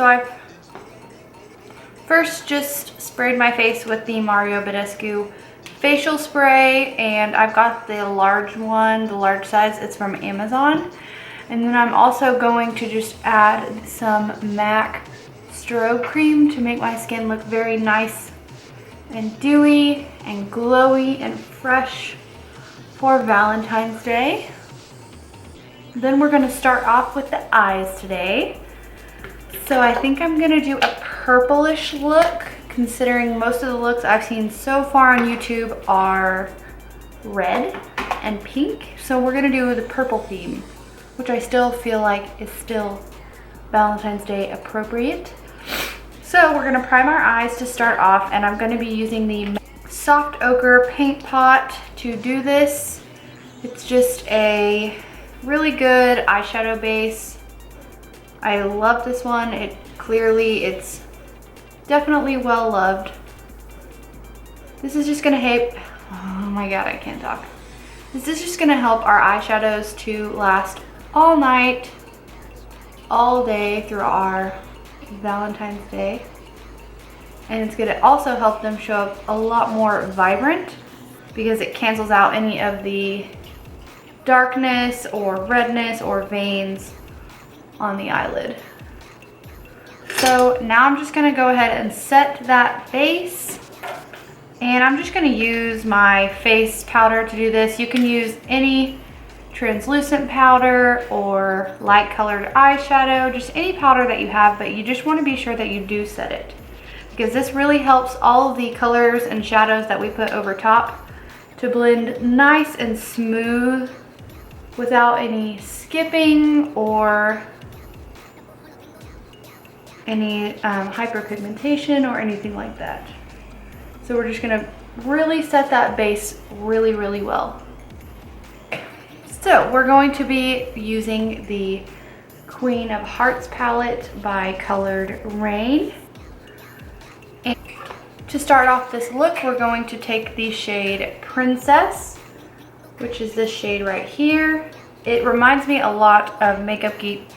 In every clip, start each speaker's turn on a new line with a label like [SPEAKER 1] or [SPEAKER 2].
[SPEAKER 1] So I've first just sprayed my face with the Mario Badescu facial spray, and I've got the large one, the large size. It's from Amazon. And then I'm also going to just add some MAC strobe cream to make my skin look very nice and dewy and glowy and fresh for Valentine's Day. Then we're gonna start off with the eyes today. So I think I'm gonna do a purplish look, considering most of the looks I've seen so far on YouTube are red and pink. So we're gonna do the purple theme, which I still feel like is still Valentine's Day appropriate. So we're gonna prime our eyes to start off, and I'm gonna be using the soft ochre paint pot to do this. It's just a really good eyeshadow base. I love this one. It's definitely well loved. This is just gonna help, oh my God, I can't talk. This is just gonna help our eyeshadows to last all night, all day through our Valentine's Day. And it's gonna also help them show up a lot more vibrant because it cancels out any of the darkness or redness or veins on the eyelid. So now I'm just gonna go ahead and set that base, and I'm just gonna use my face powder to do this. You can use any translucent powder or light colored eyeshadow, just any powder that you have, but you just wanna be sure that you do set it, because this really helps all of the colors and shadows that we put over top to blend nice and smooth without any skipping or any hyperpigmentation or anything like that. So we're just gonna really set that base really, really well. So we're going to be using the Queen of Hearts palette by Colored Raine. And to start off this look, we're going to take the shade Princess, which is this shade right here. It reminds me a lot of Makeup Geek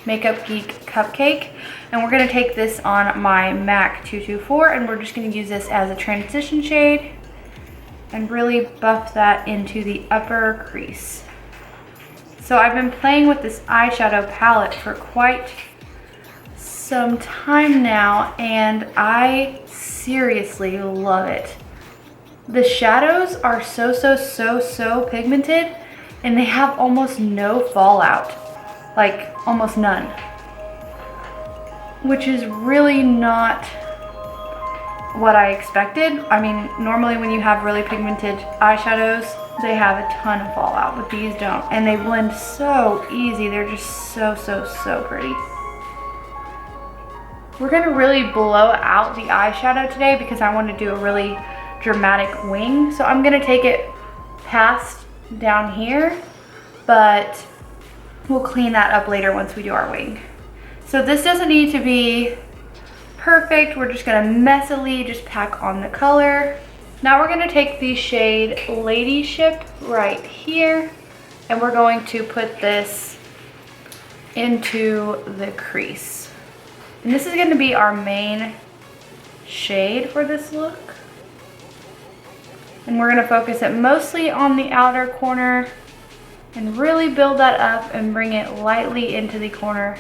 [SPEAKER 1] Cupcake. And we're gonna take this on my MAC 224, and we're just gonna use this as a transition shade and really buff that into the upper crease. So I've been playing with this eyeshadow palette for quite some time now, and I seriously love it. The shadows are so pigmented, and they have almost no fallout, like almost none, which is really not what I expected. I mean, normally when you have really pigmented eyeshadows, they have a ton of fallout, but these don't. And they blend so easy. They're just so pretty. We're gonna really blow out the eyeshadow today because I want to do a really dramatic wing. So I'm gonna take it past down here, but we'll clean that up later once we do our wing. So this doesn't need to be perfect. We're just gonna messily just pack on the color. Now we're gonna take the shade Ladyship right here, and we're going to put this into the crease. And this is gonna be our main shade for this look. And we're gonna focus it mostly on the outer corner and really build that up and bring it lightly into the corner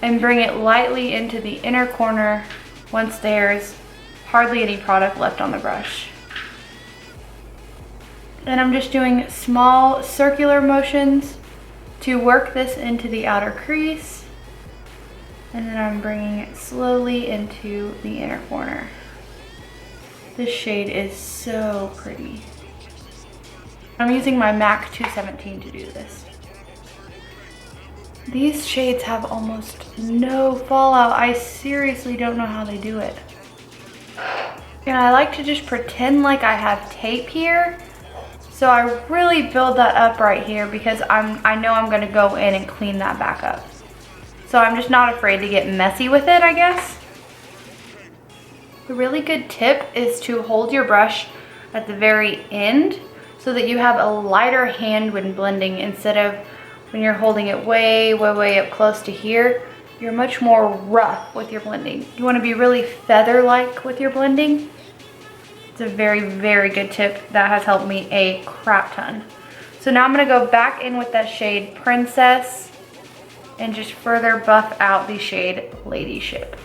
[SPEAKER 1] and bring it lightly into the inner corner once there's hardly any product left on the brush. And I'm just doing small circular motions to work this into the outer crease, and then I'm bringing it slowly into the inner corner. This shade is so pretty. I'm using my MAC 217 to do this. These shades have almost no fallout. I seriously don't know how they do it. And I like to just pretend like I have tape here. So I really build that up right here because I know I'm gonna go in and clean that back up. So I'm just not afraid to get messy with it, I guess. A really good tip is to hold your brush at the very end so that you have a lighter hand when blending, instead of when you're holding it way up close to here. you're much more rough with your blending. You want to be really feather-like with your blending. It's a very, very good tip that has helped me a crap ton. So now I'm going to go back in with that shade Princess and just further buff out the shade Ladyship.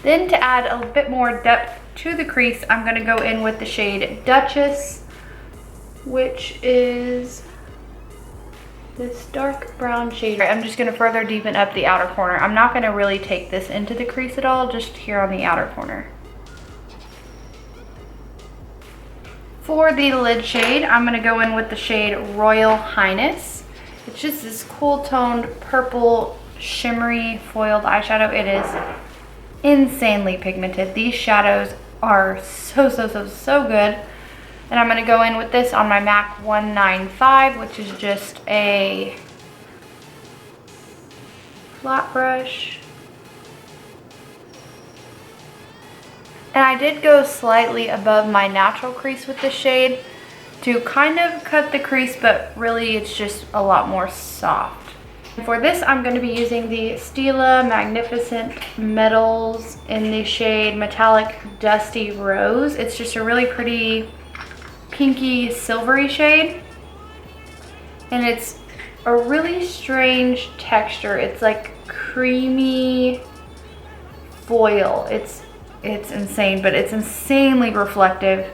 [SPEAKER 1] Then to add a bit more depth to the crease, I'm going to go in with the shade Duchess, which is this dark brown shade. I'm just going to further deepen up the outer corner. I'm not going to really take this into the crease at all, just here on the outer corner. For the lid shade, I'm going to go in with the shade Royal Highness. It's just this cool toned purple shimmery foiled eyeshadow. It is insanely pigmented. These shadows are so good. And I'm going to go in with this on my MAC 195, which is just a flat brush. And I did go slightly above my natural crease with this shade to kind of cut the crease, but really it's just a lot more soft. For this, I'm going to be using the Stila Magnificent Metals in the shade Metallic Dusty Rose. It's just a really pretty pinky silvery shade. And it's a really strange texture. It's like creamy foil. It's insane, but it's insanely reflective.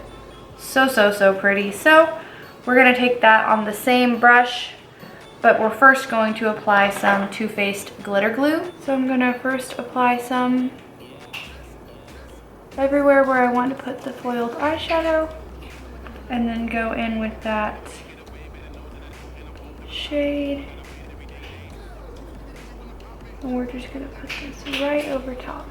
[SPEAKER 1] So pretty. So we're going to take that on the same brush, but we're first going to apply some Too Faced glitter glue. So I'm going to first apply some everywhere where I want to put the foiled eyeshadow, and then go in with that shade. And we're just going to put this right over top.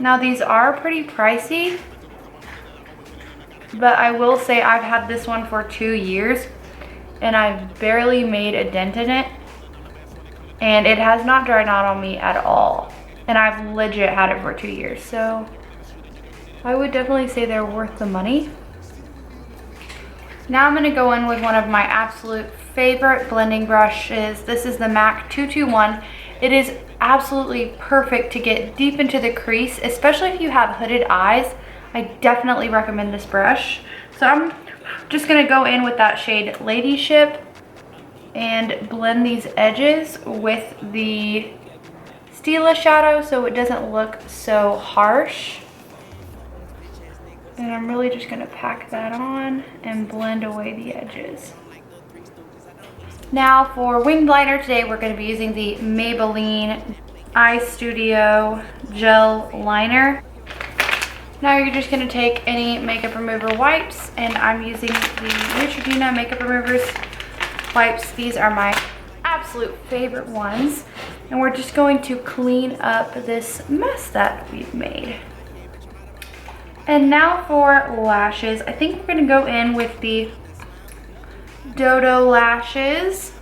[SPEAKER 1] Now these are pretty pricey, but I will say I've had this one for 2 years and I've barely made a dent in it, and it has not dried out on me at all, and I've legit had it for 2 years, so I would definitely say they're worth the money. Now I'm going to go in with one of my absolute favorite blending brushes. This is the MAC 221. It is absolutely perfect to get deep into the crease, especially if you have hooded eyes. I definitely recommend this brush. So I'm just going to go in with that shade Ladyship and blend these edges with the Stila shadow so it doesn't look so harsh. And I'm really just going to pack that on and blend away the edges. Now for winged liner today, we're going to be using the Maybelline Eye Studio Gel Liner. Now you're just going to take any makeup remover wipes, and I'm using the Neutrogena makeup removers wipes. These are my absolute favorite ones. And we're just going to clean up this mess that we've made. And now for lashes. I think we're going to go in with the Dodo lashes.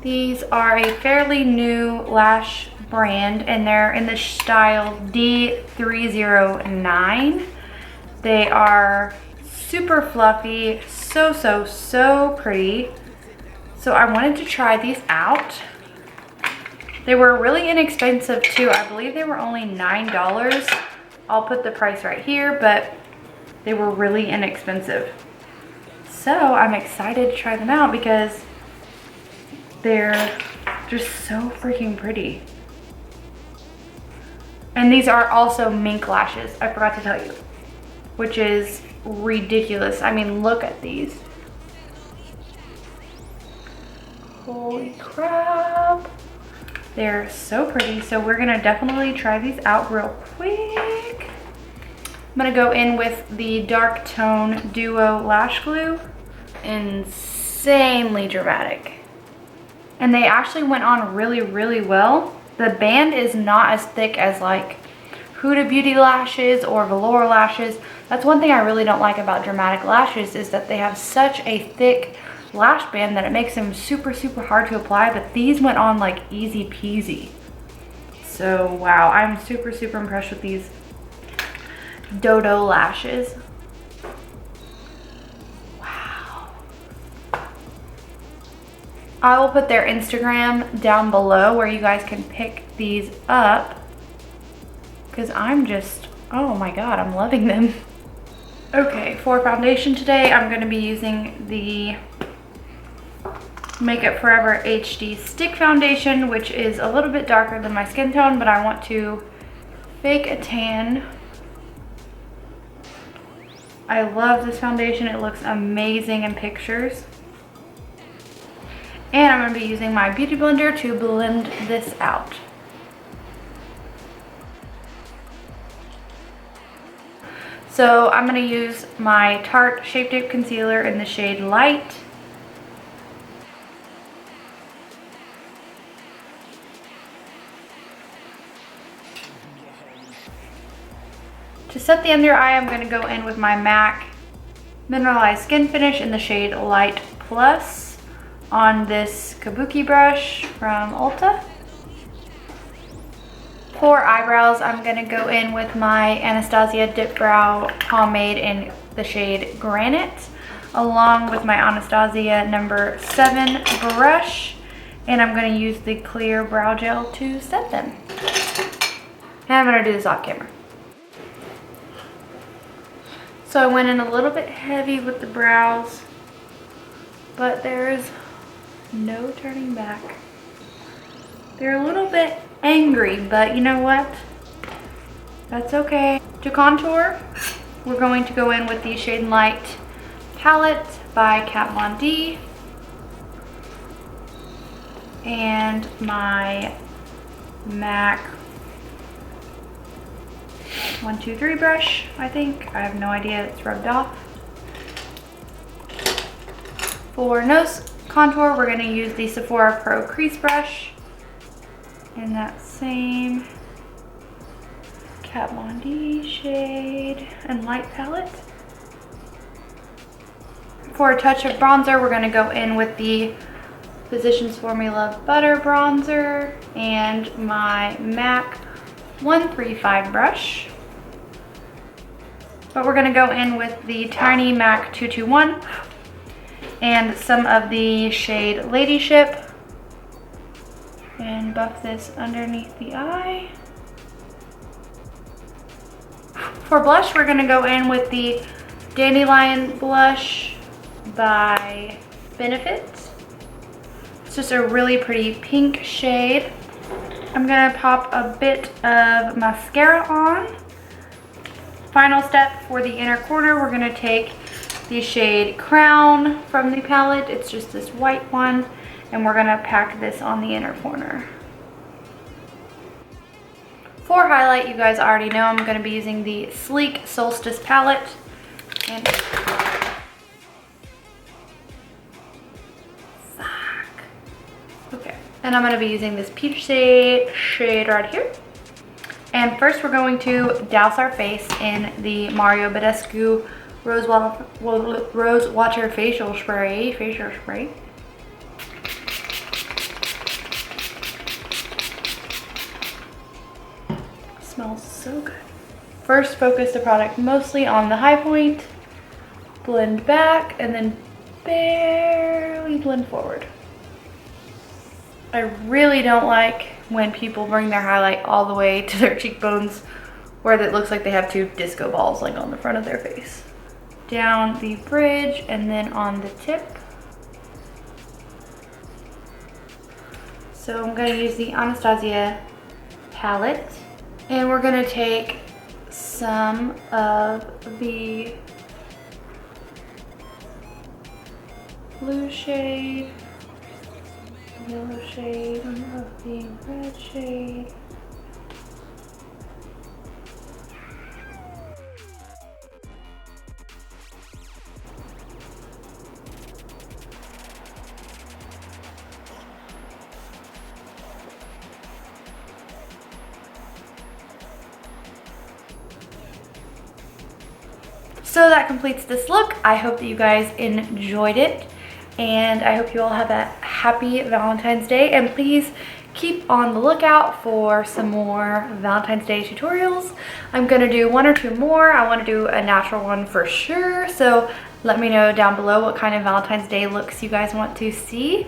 [SPEAKER 1] These are a fairly new lash brand, and they're in the style D309. They are super fluffy, so pretty. So I wanted to try these out. They were really inexpensive too. I believe they were only $9. I'll put the price right here, but they were really inexpensive. So I'm excited to try them out because they're just so freaking pretty. And these are also mink lashes, I forgot to tell you, which is ridiculous. I mean, look at these. Holy crap. They're so pretty. So we're gonna definitely try these out real quick. I'm gonna go in with the Dark Tone Duo Lash Glue. Insanely dramatic. And they actually went on really well. The band is not as thick as like Huda Beauty lashes or velour lashes. That's one thing I really don't like about dramatic lashes, is that they have such a thick lash band that it makes them super hard to apply, but these went on like easy peasy. So wow, I'm super impressed with these. Dodo lashes. Wow. I will put their Instagram down below where you guys can pick these up, because I'm just, oh my god, I'm loving them. Okay, for foundation today, I'm going to be using the Makeup Forever HD Stick Foundation, which is a little bit darker than my skin tone, but I want to fake a tan. I love this foundation. It looks amazing in pictures. And I'm going to be using my beauty blender to blend this out. So I'm going to use my Tarte Shape Tape Concealer in the shade Light. To set the under eye, I'm going to go in with my MAC Mineralized Skin Finish in the shade Light Plus on this kabuki brush from Ulta. For eyebrows, I'm going to go in with my Anastasia Dip Brow Pomade in the shade Granite, along with my Anastasia number 7 brush, and I'm going to use the clear brow gel to set them. And I'm going to do this off camera. So I went in a little bit heavy with the brows, but there is no turning back. They're a little bit angry, but you know what? That's okay. To contour, we're going to go in with the Shade and Light palette by Kat Von D and my MAC 123 brush, I think. I have no idea, it's rubbed off. For nose contour, we're going to use the Sephora Pro Crease Brush in that same Kat Von D shade and light palette. For a touch of bronzer, we're going to go in with the Physicians Formula Butter Bronzer and my MAC 135 brush. But we're going to go in with the tiny MAC 221 and some of the shade Ladyship and buff this underneath the eye. For blush, we're going to go in with the Dandelion blush by Benefit. It's just a really pretty pink shade. I'm going to pop a bit of mascara on. Final step for the inner corner, we're going to take the shade Crown from the palette. It's just this white one, and we're going to pack this on the inner corner. For highlight, you guys already know I'm going to be using the Sleek Solstice palette. And okay, and I'm going to be using this peach shade right here. And first we're going to douse our face in the Mario Badescu Rose Water Facial Spray. Smells so good. First, focus the product mostly on the high point, blend back, and then barely blend forward. I really don't like when people bring their highlight all the way to their cheekbones where it looks like they have two disco balls like on the front of their face. Down the bridge and then on the tip. So I'm going to use the Anastasia palette, and we're going to take some of the blue shade, yellow shade, and of the red shade. So that completes this look. I hope that you guys enjoyed it, and I hope you all have a happy Valentine's Day, and please keep on the lookout for some more Valentine's Day tutorials. I'm gonna do 1 or 2 more. I want to do a natural one for sure, so let me know down below what kind of Valentine's Day looks you guys want to see.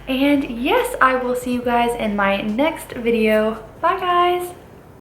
[SPEAKER 1] And yes, I will see you guys in my next video. Bye guys.